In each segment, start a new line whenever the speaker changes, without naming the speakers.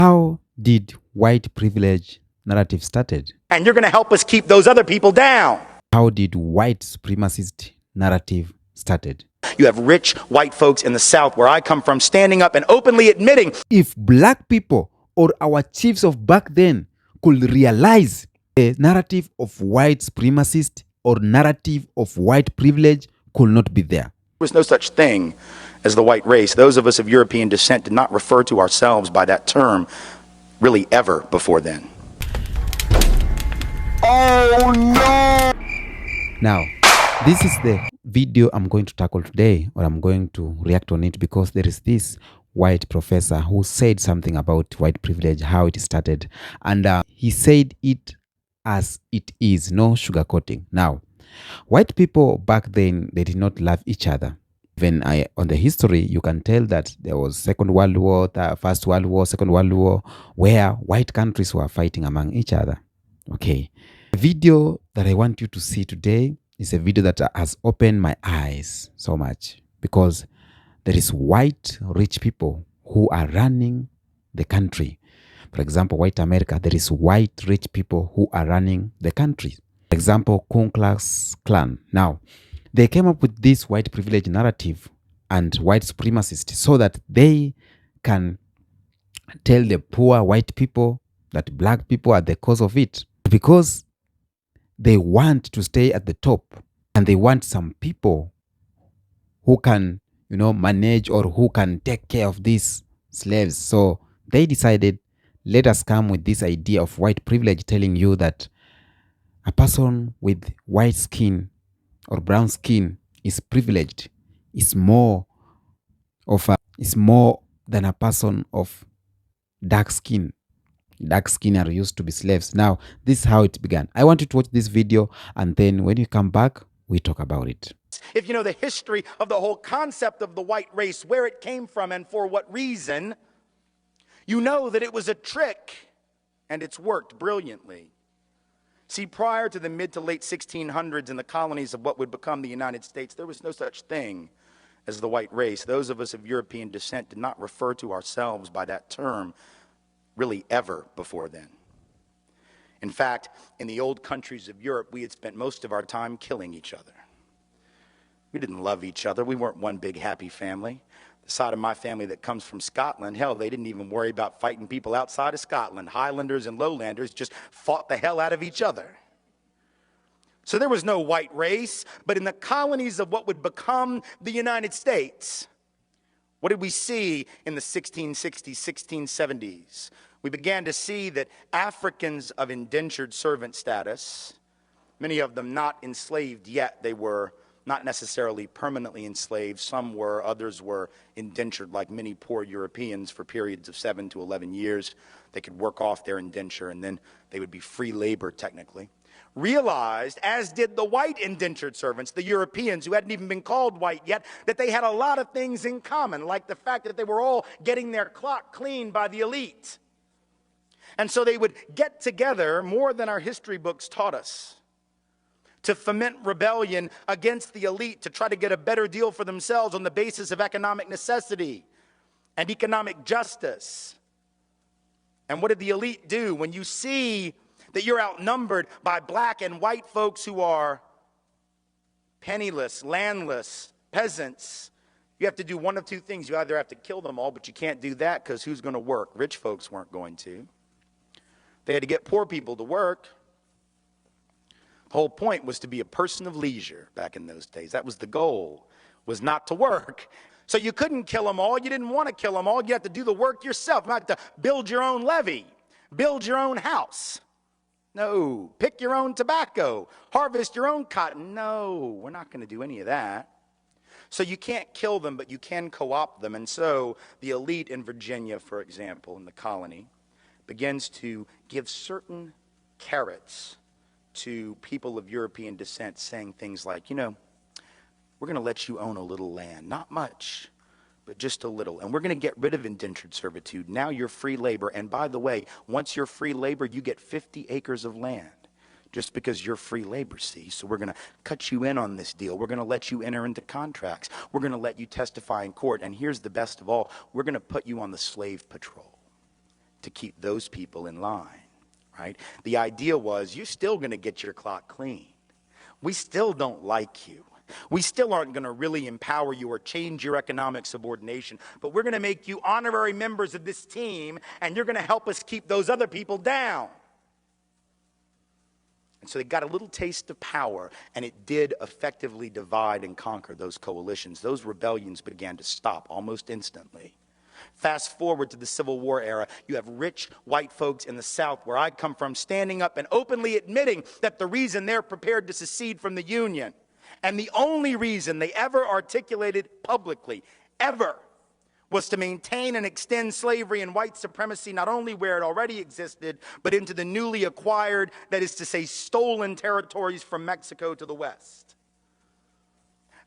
How did white privilege narrative started?
And you're going to help us keep those other people down.
How did white supremacist narrative started?
You have rich white folks in the South, where I come from, standing up and openly admitting,
If black people or our chiefs of back then could realize a narrative of white supremacist or narrative of white privilege could not be there.
there was no such thing as the white race. Those of us of European descent did not refer to ourselves by that term really ever before then.
Oh no!
Now, this is the video I'm going to tackle today, or I'm going to react on it, because there is this white professor who said something about white privilege, how it started, and he said it as it is, no sugarcoating. Now, white people back then, they did not love each other. When on the history, you can tell that there was Second World War, First World War, Second World War, where white countries were fighting among each other. Okay. The video that I want you to see today is a video that has opened my eyes so much, because there is white rich people who are running the country. For example, white America, there is white rich people who are running the country. For example, Ku Klux Klan. Now, they came up with this white privilege narrative and white supremacists so that they can tell the poor white people that black people are the cause of it, because they want to stay at the top and they want some people who can, manage or who can take care of these slaves. So they decided, let us come with this idea of white privilege, telling you that a person with white skin or brown skin is privileged, is more than a person of dark skin. Dark skin are used to be slaves. Now, this is how it began. I want you to watch this video, and then when you come back, we talk about it.
If you know the history of the whole concept of the white race, where it came from and for what reason, you know that it was a trick, and it's worked brilliantly. See, prior to the mid to late 1600s in the colonies of what would become the United States, there was no such thing as the white race. Those of us of European descent did not refer to ourselves by that term really ever before then. In fact, in the old countries of Europe, we had spent most of our time killing each other. We didn't love each other. We weren't one big happy family. The side of my family that comes from Scotland, hell, they didn't even worry about fighting people outside of Scotland. Highlanders and Lowlanders just fought the hell out of each other. So there was no white race, but in the colonies of what would become the United States, what did we see in the 1660s, 1670s? We began to see that Africans of indentured servant status, many of them not enslaved yet, they were not necessarily permanently enslaved. Some were, others were indentured like many poor Europeans for periods of 7 to 11 years. They could work off their indenture and then they would be free labor technically. Realized, as did the white indentured servants, the Europeans who hadn't even been called white yet, that they had a lot of things in common, like the fact that they were all getting their clock cleaned by the elite. And so they would get together more than our history books taught us, to foment rebellion against the elite, to try to get a better deal for themselves on the basis of economic necessity and economic justice. And what did the elite do? When you see that you're outnumbered by black and white folks who are penniless, landless, peasants, you have to do one of two things. You either have to kill them all, but you can't do that because who's going to work? Rich folks weren't going to. They had to get poor people to work. The whole point was to be a person of leisure back in those days. That was the goal, was not to work. So you couldn't kill them all. You didn't want to kill them all. You had to do the work yourself. You had to build your own levee, build your own house. No. Pick your own tobacco, harvest your own cotton. No, we're not going to do any of that. So you can't kill them, but you can co-opt them. And so the elite in Virginia, for example, in the colony, begins to give certain carrots to people of European descent, saying things like, we're going to let you own a little land. Not much, but just a little. And we're going to get rid of indentured servitude. Now you're free labor. And by the way, once you're free labor, you get 50 acres of land just because you're free labor, see? So we're going to cut you in on this deal. We're going to let you enter into contracts. We're going to let you testify in court. And here's the best of all. We're going to put you on the slave patrol. to keep those people in line, right? The idea was you're still going to get your clock cleaned. We still don't like you. We still aren't going to really empower you or change your economic subordination, but we're going to make you honorary members of this team, and you're going to help us keep those other people down. And so they got a little taste of power, and it did effectively divide and conquer those coalitions. Those rebellions began to stop almost instantly. Fast forward to the Civil War era, you have rich white folks in the South, where I come from, standing up and openly admitting that the reason they're prepared to secede from the Union, and the only reason they ever articulated publicly, ever, was to maintain and extend slavery and white supremacy not only where it already existed, but into the newly acquired, that is to say, stolen territories from Mexico to the West.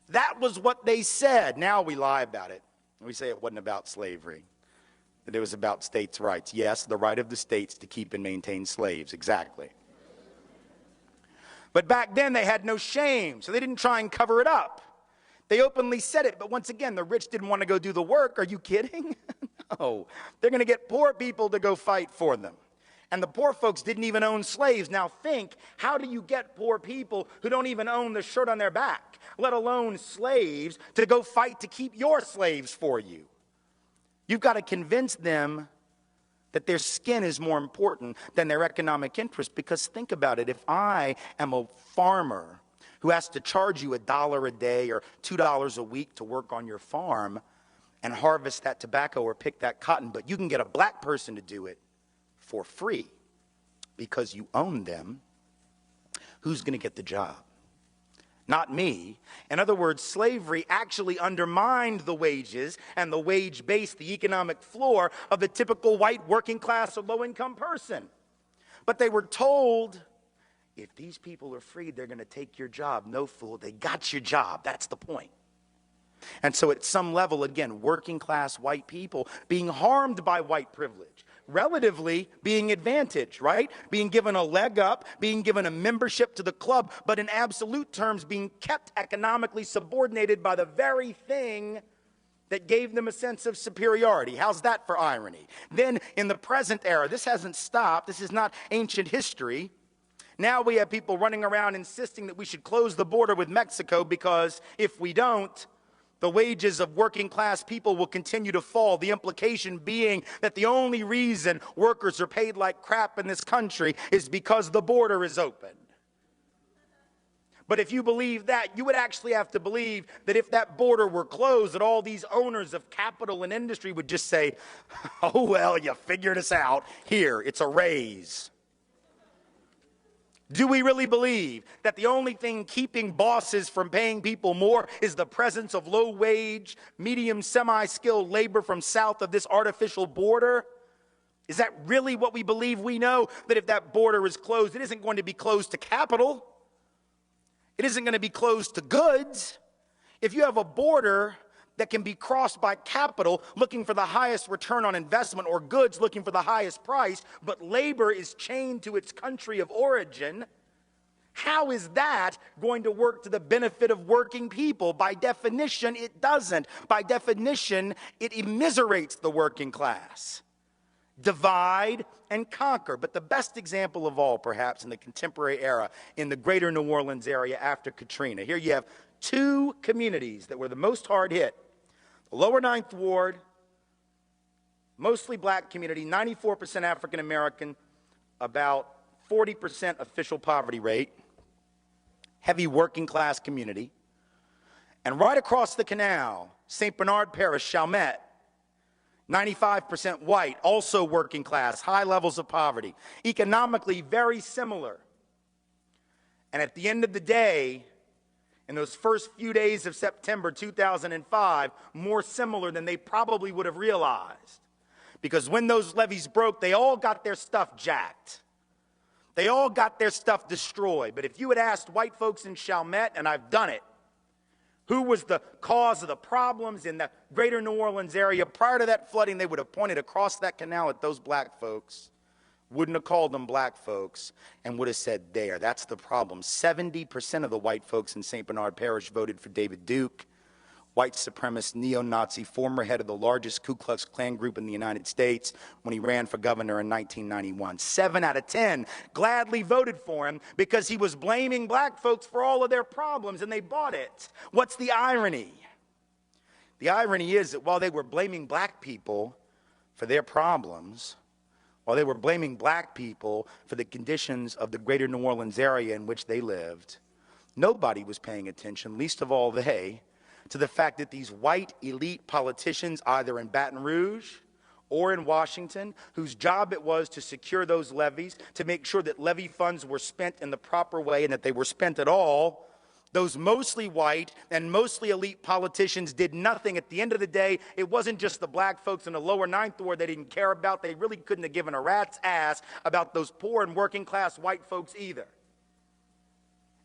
That was what they said. Now we lie about it. We say it wasn't about slavery, that it was about states' rights. Yes, the right of the states to keep and maintain slaves, exactly. But back then they had no shame, so they didn't try and cover it up. They openly said it, but once again, the rich didn't want to go do the work. Are you kidding? No. They're going to get poor people to go fight for them. And the poor folks didn't even own slaves. Now think, how do you get poor people who don't even own the shirt on their back, let alone slaves, to go fight to keep your slaves for you? You've got to convince them that their skin is more important than their economic interest. Because think about it, if I am a farmer who has to charge you $1 a day or $2 a week to work on your farm and harvest that tobacco or pick that cotton, but you can get a black person to do it for free because you own them, who's going to get the job? Not me. In other words, slavery actually undermined the wages and the wage base, the economic floor of the typical white working class or low-income person. But they were told, if these people are freed, they're going to take your job. No, fool, they got your job. That's the point. And so at some level, again, working class white people being harmed by white privilege, relatively being advantaged, right? Being given a leg up, being given a membership to the club, but in absolute terms being kept economically subordinated by the very thing that gave them a sense of superiority. How's that for irony? Then in the present era, this hasn't stopped. This is not ancient history. Now we have people running around insisting that we should close the border with Mexico because if we don't, the wages of working class people will continue to fall. The implication being that the only reason workers are paid like crap in this country is because the border is open. But if you believe that, you would actually have to believe that if that border were closed, that all these owners of capital and industry would just say, oh, well, you figured us out. Here, it's a raise. Do we really believe that the only thing keeping bosses from paying people more is the presence of low-wage, medium, semi-skilled labor from south of this artificial border? Is that really what we believe? We know that if that border is closed, it isn't going to be closed to capital. It isn't going to be closed to goods. If you have a border that can be crossed by capital looking for the highest return on investment or goods looking for the highest price, but labor is chained to its country of origin, how is that going to work to the benefit of working people? By definition, it doesn't. By definition, it immiserates the working class. Divide and conquer. But the best example of all, perhaps, in the contemporary era, in the greater New Orleans area after Katrina. Here you have two communities that were the most hard hit. The lower Ninth Ward, mostly black community, 94% African American, about 40% official poverty rate, heavy working class community. And right across the canal, St. Bernard Parish, Chalmette, 95% white, also working class, high levels of poverty, economically very similar. And at the end of the day, in those first few days of September 2005, more similar than they probably would have realized. Because when those levees broke, they all got their stuff jacked. They all got their stuff destroyed. But if you had asked white folks in Chalmette, and I've done it, who was the cause of the problems in the greater New Orleans area prior to that flooding, they would have pointed across that canal at those black folks, wouldn't have called them black folks, and would have said, there, that's the problem. 70% of the white folks in St. Bernard Parish voted for David Duke, white supremacist, neo-Nazi, former head of the largest Ku Klux Klan group in the United States when he ran for governor in 1991. 7 out of 10 gladly voted for him because he was blaming black folks for all of their problems, and they bought it. What's the irony? The irony is that while they were blaming black people for their problems, while they were blaming black people for the conditions of the greater New Orleans area in which they lived, nobody was paying attention, least of all they, to the fact that these white elite politicians, either in Baton Rouge or in Washington, whose job it was to secure those levees, to make sure that levee funds were spent in the proper way and that they were spent at all, those mostly white and mostly elite politicians did nothing. At the end of the day, it wasn't just the black folks in the lower ninth ward they didn't care about. They really couldn't have given a rat's ass about those poor and working class white folks either.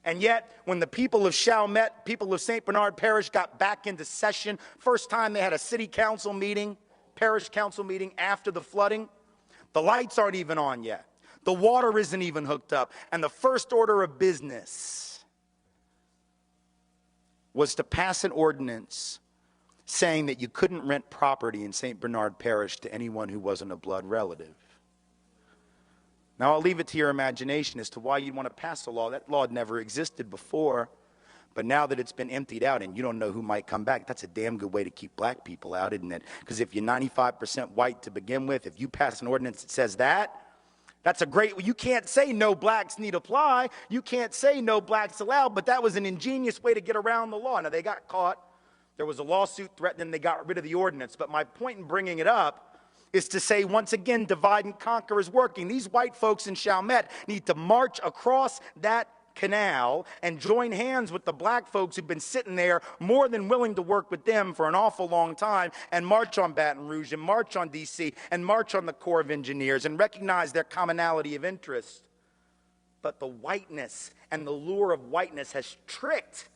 And yet, when the people of Chalmette, people of St. Bernard Parish got back into session, first time they had a city council meeting, parish council meeting after the flooding, the lights aren't even on yet. The water isn't even hooked up. And the first order of business was to pass an ordinance saying that you couldn't rent property in St. Bernard Parish to anyone who wasn't a blood relative. Now, I'll leave it to your imagination as to why you'd want to pass a law. That law had never existed before, but now that it's been emptied out and you don't know who might come back, that's a damn good way to keep black people out, isn't it? Because if you're 95% white to begin with, if you pass an ordinance that says that, that's a great, you can't say no blacks need apply. You can't say no blacks allowed, but that was an ingenious way to get around the law. Now, they got caught. There was a lawsuit threatening, they got rid of the ordinance. But my point in bringing it up is to say, once again, divide and conquer is working. These white folks in Chalmette need to march across that canal and join hands with the black folks who've been sitting there more than willing to work with them for an awful long time and march on Baton Rouge and march on D.C. and march on the Corps of Engineers and recognize their commonality of interest. But the whiteness and the lure of whiteness has tricked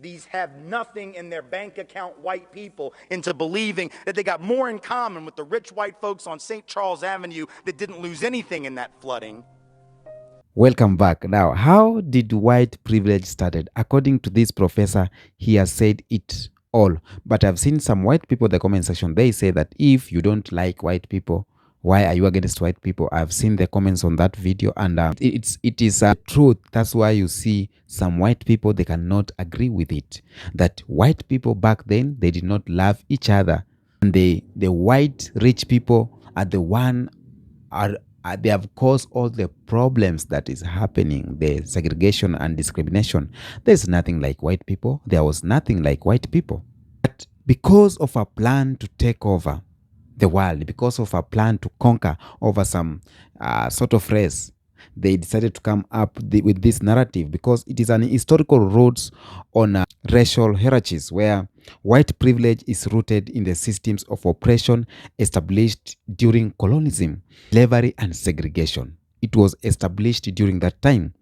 these have nothing in their bank account white people into believing that they got more in common with the rich white folks on St. Charles Avenue that didn't lose anything in that flooding.
Welcome back. Now, how did white privilege started? According to this professor, he has said it all. But I've seen some white people in the comment section. They say that if you don't like white people, why are you against white people? I've seen the comments on that video, and it is truth. That's why you see some white people, they cannot agree with it. That white people back then, they did not love each other. And the white rich people are the one they have caused all the problems that is happening, the segregation and discrimination. There's nothing like white people. There was nothing like white people. But because of a plan to take over the world, because of a plan to conquer over some sort of race, they decided to come up with this narrative, because it is an historical roots on racial hierarchies where white privilege is rooted in the systems of oppression established during colonialism, slavery, and segregation. It was established during that time.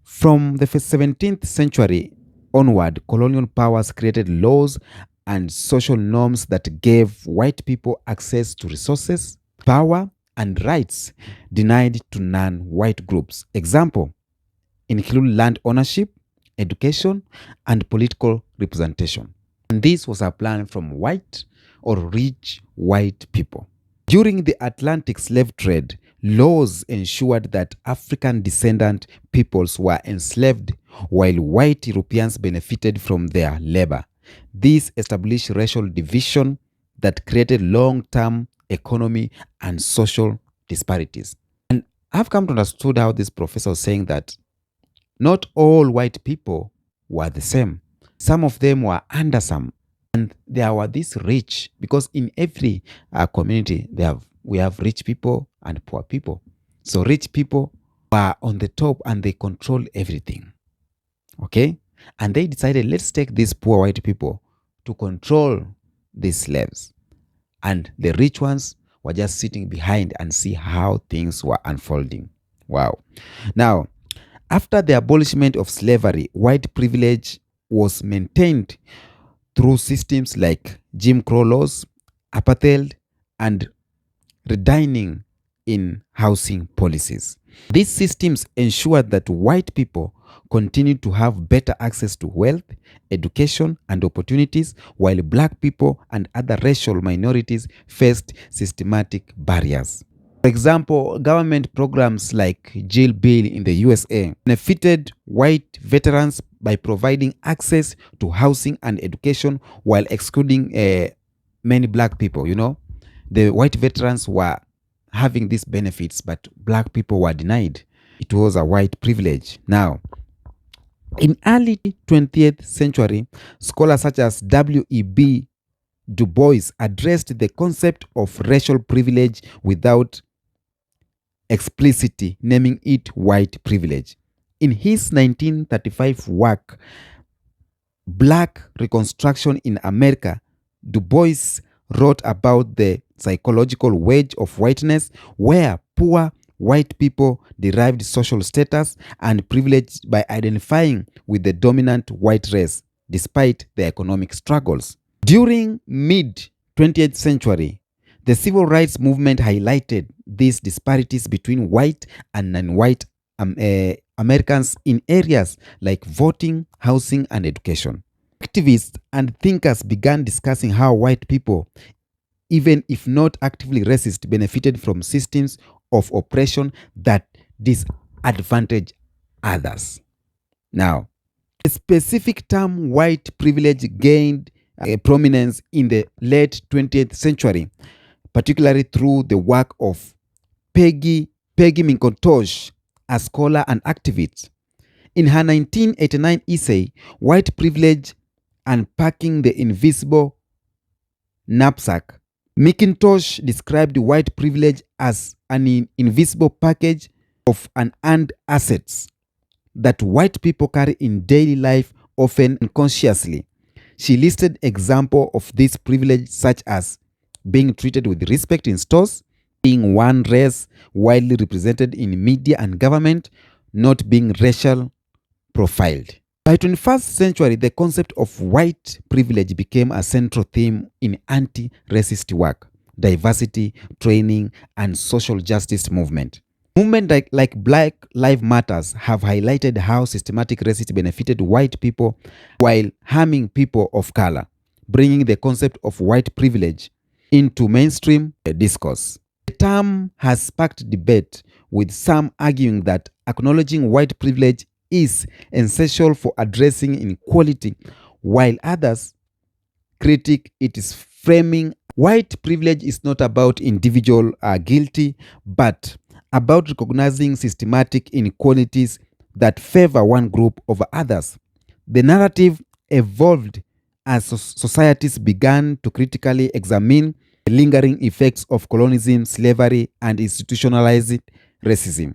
From the 17th century onward, colonial powers created laws and social norms that gave white people access to resources, power, and rights denied to non-white groups. Example include land ownership, education, and political representation. And this was a plan from white or rich white people. During the Atlantic slave trade, laws ensured that African descendant peoples were enslaved while white Europeans benefited from their labor. This established racial division that created long-term economy and social disparities. And I've come to understand how this professor was saying that not all white people were the same. Some of them were under some, and there were these rich, because in every community we have rich people and poor people. So rich people were on the top and they controlled everything. Okay? And they decided, let's take these poor white people to control these slaves. And the rich ones were just sitting behind and see how things were unfolding. Wow. Now, after the abolishment of slavery, white privilege was maintained through systems like Jim Crow laws, apartheid, and redlining in housing policies. These systems ensured that white people continued to have better access to wealth, education, and opportunities, while black people and other racial minorities faced systematic barriers. For example, government programs like Jail Bill in the USA benefited white veterans by providing access to housing and education while excluding many black people. The white veterans were having these benefits, but black people were denied. It was a white privilege. Now, in early 20th century, scholars such as W.E.B. Du Bois addressed the concept of racial privilege without explicitly naming it white privilege. In his 1935 work, Black Reconstruction in America, Du Bois wrote about the psychological wedge of whiteness, where poor white people derived social status and privilege by identifying with the dominant white race, despite their economic struggles. During mid-20th century, the civil rights movement highlighted these disparities between white and non-white Americans in areas like voting, housing, and education. Activists and thinkers began discussing how white people, even if not actively racist, benefited from systems of oppression that disadvantage others. Now, the specific term white privilege gained prominence in the late 20th century, particularly through the work of Peggy McIntosh, a scholar and activist. In her 1989 essay, White Privilege: Unpacking the Invisible Knapsack, McIntosh described white privilege as an invisible package of unearned assets that white people carry in daily life, often unconsciously. She listed examples of this privilege such as being treated with respect in stores, being one race widely represented in media and government, not being racial profiled. By 21st century, the concept of white privilege became a central theme in anti-racist work, diversity, training, and social justice movement. Movements like Black Lives Matter have highlighted how systematic racism benefited white people while harming people of color, bringing the concept of white privilege into mainstream discourse. The term has sparked debate, with some arguing that acknowledging white privilege is essential for addressing inequality, while others critique its framing. White privilege is not about individual guilty, but about recognizing systematic inequalities that favor one group over others. The narrative evolved as societies began to critically examine the lingering effects of colonialism, slavery, and institutionalized racism.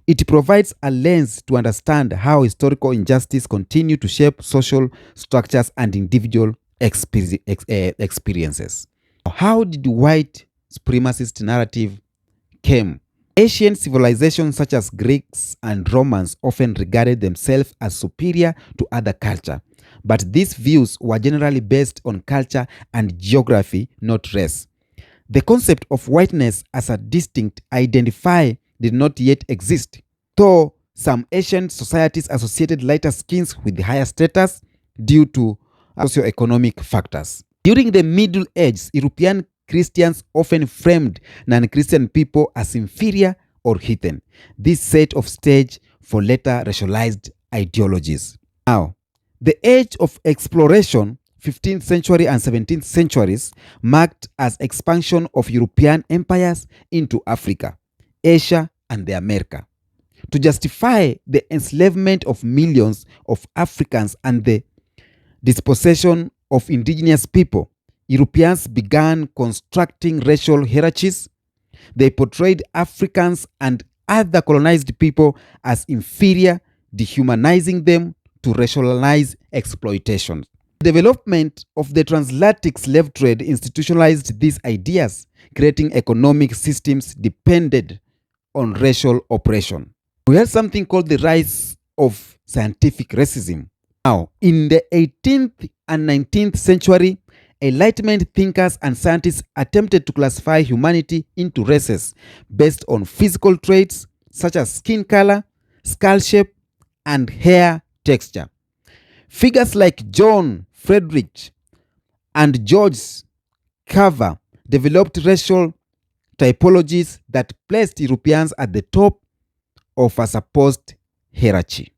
It provides a lens to understand how historical injustice continue to shape social structures and individual experiences. How did the white supremacist narrative came? Ancient civilizations such as Greeks and Romans often regarded themselves as superior to other culture, but these views were generally based on culture and geography, not race. The concept of whiteness as a distinct identifier did not yet exist, though some ancient societies associated lighter skins with higher status due to socioeconomic factors. During the Middle Ages, European Christians often framed non-Christian people as inferior or heathen. This set of stage for later racialized ideologies. Now, the age of exploration, 15th century and 17th centuries, marked as expansion of European empires into Africa, Asia, and the America. To justify the enslavement of millions of Africans and the dispossession of indigenous people, Europeans began constructing racial hierarchies. They portrayed Africans and other colonized people as inferior, dehumanizing them to racialize exploitation. The development of the transatlantic slave trade institutionalized these ideas, creating economic systems dependent on racial oppression. We had something called the rise of scientific racism. Now, in the 18th and 19th century, Enlightenment thinkers and scientists attempted to classify humanity into races based on physical traits such as skin color, skull shape, and hair texture. Figures like John Friedrich and George Carver developed racial typologies that placed Europeans at the top of a supposed hierarchy.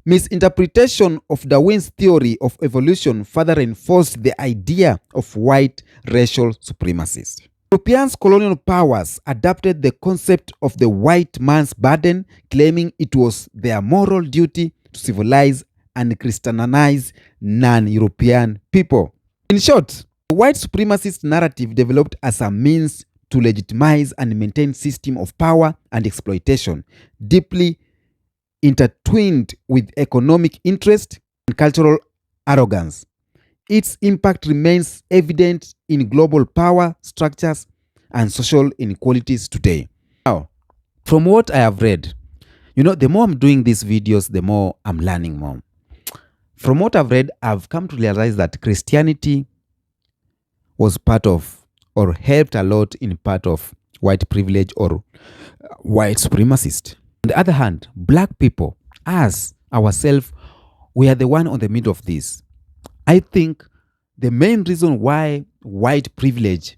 Misinterpretation of Darwin's theory of evolution further reinforced the idea of white racial supremacists. European colonial powers adopted the concept of the white man's burden, claiming it was their moral duty to civilize and Christianize non-European people. In short, the white supremacist narrative developed as a means to legitimize and maintain system of power and exploitation, deeply intertwined with economic interest and cultural arrogance. Its impact remains evident in global power structures and social inequalities today. Now, from what I have read, the more I'm doing these videos, the more I'm learning more. From what I've read, I've come to realize that Christianity was part of or helped a lot in part of white privilege or white supremacist. On the other hand, black people, us, ourselves, we are the one on the middle of this. I think the main reason why white privilege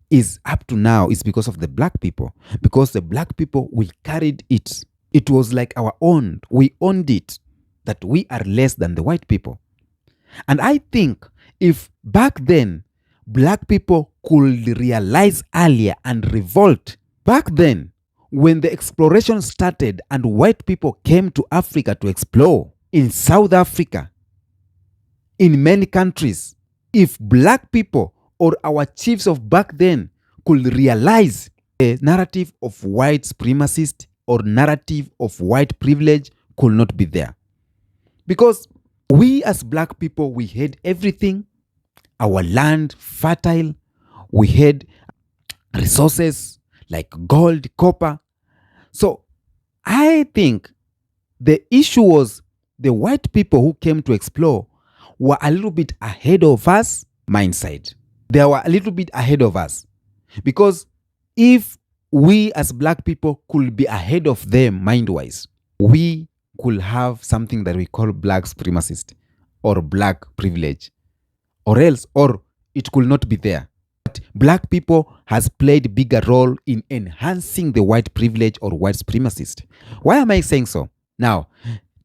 is up to now is because of the black people. Because the black people, we carried it. It was like our own. We owned it, that we are less than the white people. And I think if back then, black people could realize earlier and revolt, back then, when the exploration started and white people came to Africa to explore, in South Africa, in many countries, if black people or our chiefs of back then could realize the narrative of white supremacist or narrative of white privilege could not be there. Because we as black people, we had everything, our land fertile, we had resources like gold, copper. So I think the issue was the white people who came to explore were a little bit ahead of us mindset. They were a little bit ahead of us. Because if we as black people could be ahead of them mind-wise, we could have something that we call black supremacist or black privilege. Or it could not be there. But black people has played bigger role in enhancing the white privilege or white supremacist. Why am I saying so? Now,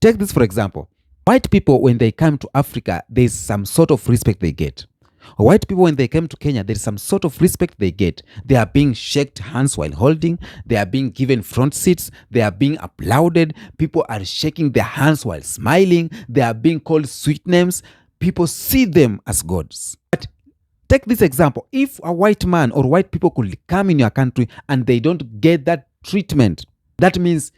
take this for example. White people, when they come to Africa, there's some sort of respect they get. White people, when they come to Kenya, there's some sort of respect they get. They are being shaked hands while holding. They are being given front seats. They are being applauded. People are shaking their hands while smiling. They are being called sweet names. People see them as gods. But take this example. If a white man or white people could come in your country and they don't get that treatment, that means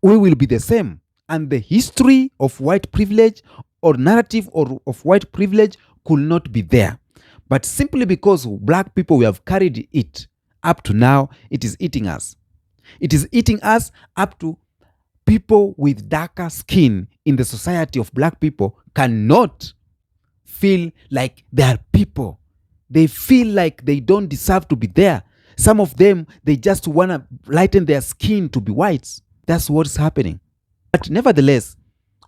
we will be the same. And the history of white privilege or narrative of white privilege could not be there. But simply because black people, we have carried it up to now, it is eating us. It is eating us up to people with darker skin in the society of black people cannot feel like they are people. They feel like they don't deserve to be there. Some of them, they just want to lighten their skin to be whites. That's what's happening. But nevertheless,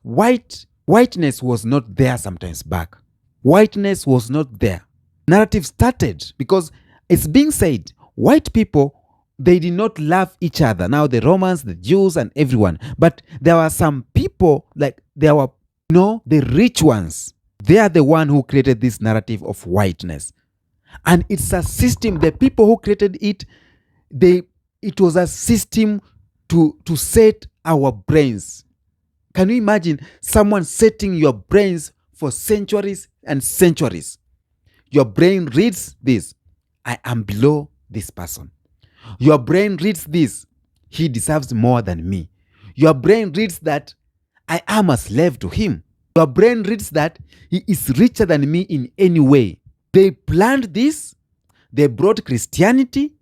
whiteness was not there sometimes back. Whiteness was not there. Narrative started because it's being said, white people, they did not love each other. Now the Romans, the Jews, and everyone. But there were some people, like there were, the rich ones. They are the one who created this narrative of whiteness. And it's a system, the people who created it, it was a system to set our brains. Can you imagine someone setting your brains for centuries and centuries? Your brain reads this, I am below this person. Your brain reads this, he deserves more than me. Your brain reads that I am a slave to him. Your brain reads that he is richer than me in any way. They planned this. They brought Christianity,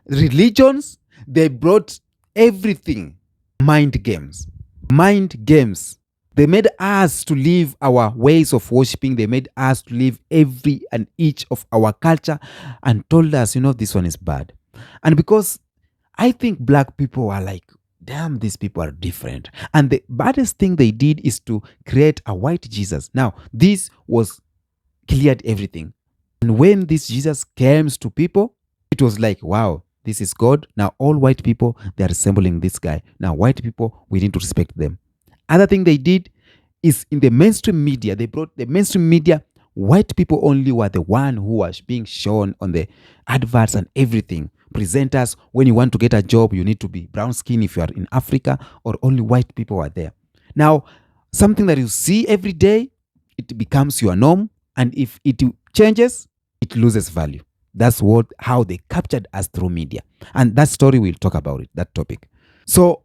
religions. They brought everything. Mind games. Mind games. They made us to live our ways of worshiping. They made us to live every and each of our culture and told us, this one is bad. And because I think black people are like damn, these people are different. And the baddest thing they did is to create a white Jesus. Now, this was cleared everything. And when this Jesus came to people, it was like, wow, this is God. Now all white people, they are resembling this guy. Now white people, we need to respect them. Other thing they did is in the mainstream media, they brought the mainstream media, white people only were the one who was being shown on the adverts and everything. Presenters, when you want to get a job, you need to be brown skin if you are in Africa, or only white people are there. Now, something that you see every day, it becomes your norm. And if it changes, it loses value. That's how they captured us through media. And that story, we'll talk about it, that topic. So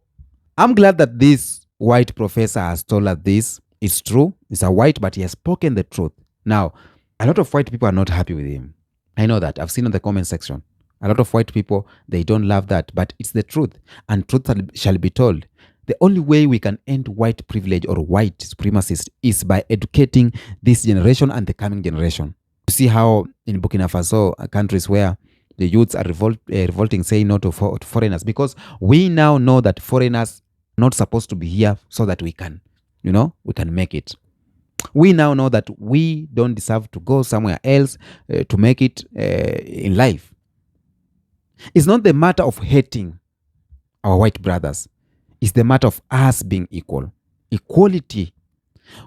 I'm glad that this white professor has told us this. It's true. He's a white, but he has spoken the truth. Now, a lot of white people are not happy with him. I know that. I've seen in the comment section. A lot of white people, they don't love that, but it's the truth. And truth shall be told. The only way we can end white privilege or white supremacists is by educating this generation and the coming generation. You see how in Burkina Faso, countries where the youths are revolting, saying no to foreigners, because we now know that foreigners are not supposed to be here so that we can, we can make it. We now know that we don't deserve to go somewhere else to make it in life. It's not the matter of hating our white brothers. It's the matter of us being equal. Equality.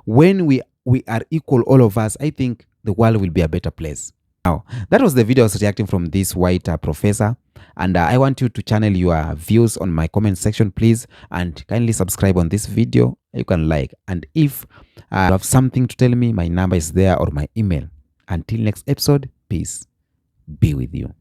When we are equal, all of us, I think the world will be a better place. Now, that was the video I was reacting from this white professor. And I want you to channel your views on my comment section, please. And kindly subscribe on this video. You can like. And if you have something to tell me, my number is there, or my email. Until next episode, peace be with you.